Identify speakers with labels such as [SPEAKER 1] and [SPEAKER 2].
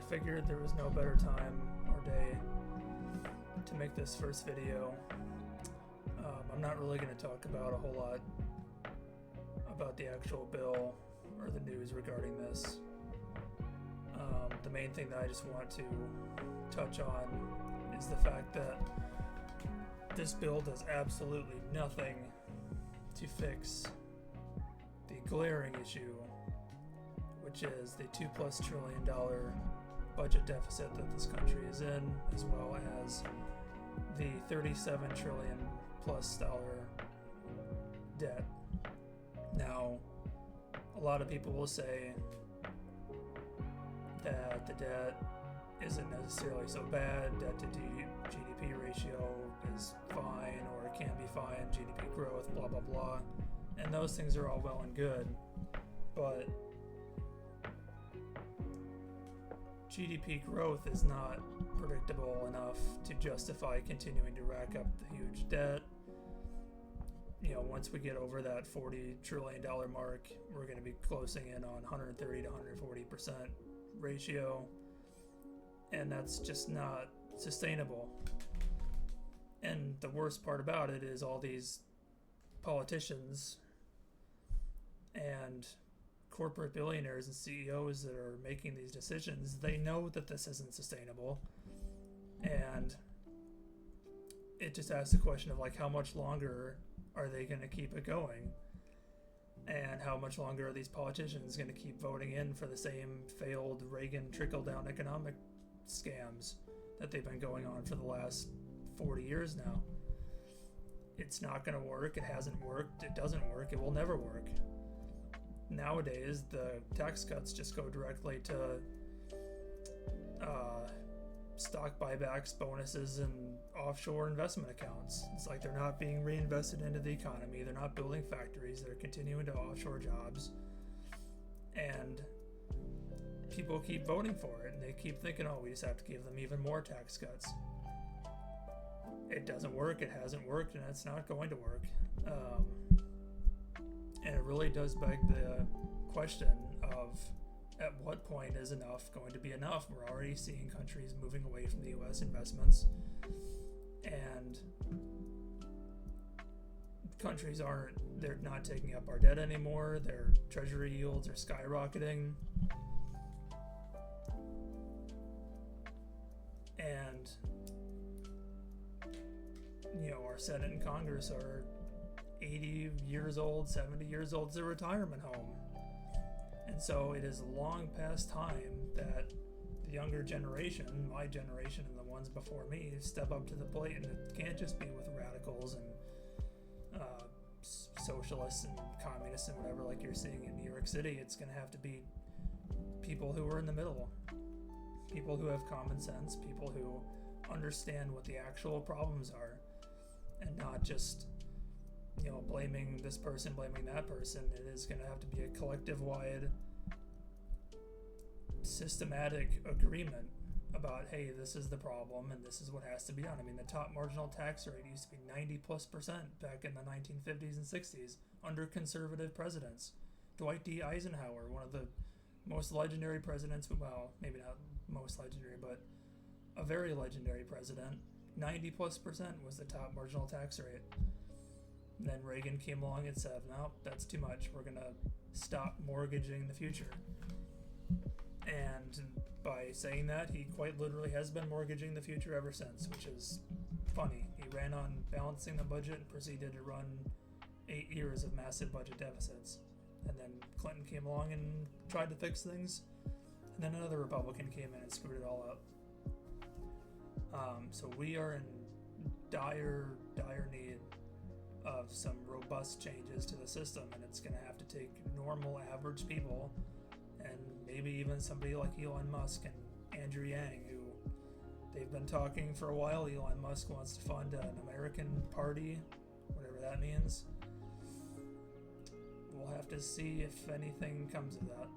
[SPEAKER 1] figured there was no better time or day to make this first video. I'm not really going to talk about a whole lot about the actual bill or the news regarding this. The main thing that I just want to touch on is the fact that this bill does absolutely nothing to fix the glaring issue, which is the $2+ trillion budget deficit that this country is in, as well as the $37 trillion+ debt. Now, a lot of people will say that the debt isn't necessarily so bad, debt to GDP ratio is fine, or it can be fine, GDP growth, blah blah blah, and those things are all well and good, but GDP growth is not predictable enough to justify continuing to rack up the huge debt. You know, once we get over that $40 trillion mark, we're going to be closing in on 130 to 140% ratio, and that's just not sustainable. And the worst part about it is all these politicians and corporate billionaires and CEOs that are making these decisions, they know that this isn't sustainable, and it just asks the question of, like, how much longer are they going to keep it going, and how much longer are these politicians going to keep voting in for the same failed Reagan trickle-down economic scams that they've been going on for the last 40 years now. It's not going to work. It hasn't worked. It doesn't work. It will never work. Nowadays, the tax cuts just go directly to stock buybacks, bonuses, and offshore investment accounts. It's like they're not being reinvested into the economy. They're not building factories. They're continuing to offshore jobs. And people keep voting for it, and they keep thinking, oh, we just have to give them even more tax cuts. It doesn't work. It hasn't worked, and it's not going to work. And it really does beg the question of, at what point is enough going to be enough? We're already seeing countries moving away from the U.S. investments, and countries they're not taking up our debt anymore. Their treasury yields are skyrocketing, and our Senate and Congress are 80 years old, 70 years old. It's a retirement home. And so it is long past time that the younger generation, my generation and the ones before me, step up to the plate. And it can't just be with radicals and socialists and communists and whatever, like you're seeing in New York City. It's going to have to be people who are in the middle, people who have common sense, people who understand what the actual problems are, and not just blaming this person, blaming that person. It is going to have to be a collective-wide, systematic agreement about, hey, this is the problem and this is what has to be done. I mean, the top marginal tax rate used to be 90+% back in the 1950s and 60s under conservative presidents. Dwight D. Eisenhower, one of the most legendary presidents, well, maybe not most legendary, but a very legendary president, 90+% was the top marginal tax rate. And then Reagan came along and said, no, that's too much. We're going to stop mortgaging the future. And by saying that, he quite literally has been mortgaging the future ever since, which is funny. He ran on balancing the budget and proceeded to run 8 years of massive budget deficits. And then Clinton came along and tried to fix things. And then another Republican came in and screwed it all up. So we are in dire need of some robust changes to the system, and it's going to have to take normal, average people, and maybe even somebody like Elon Musk and Andrew Yang, who they've been talking for a while. Elon Musk wants to fund an American party, whatever that means. We'll have to see if anything comes of that.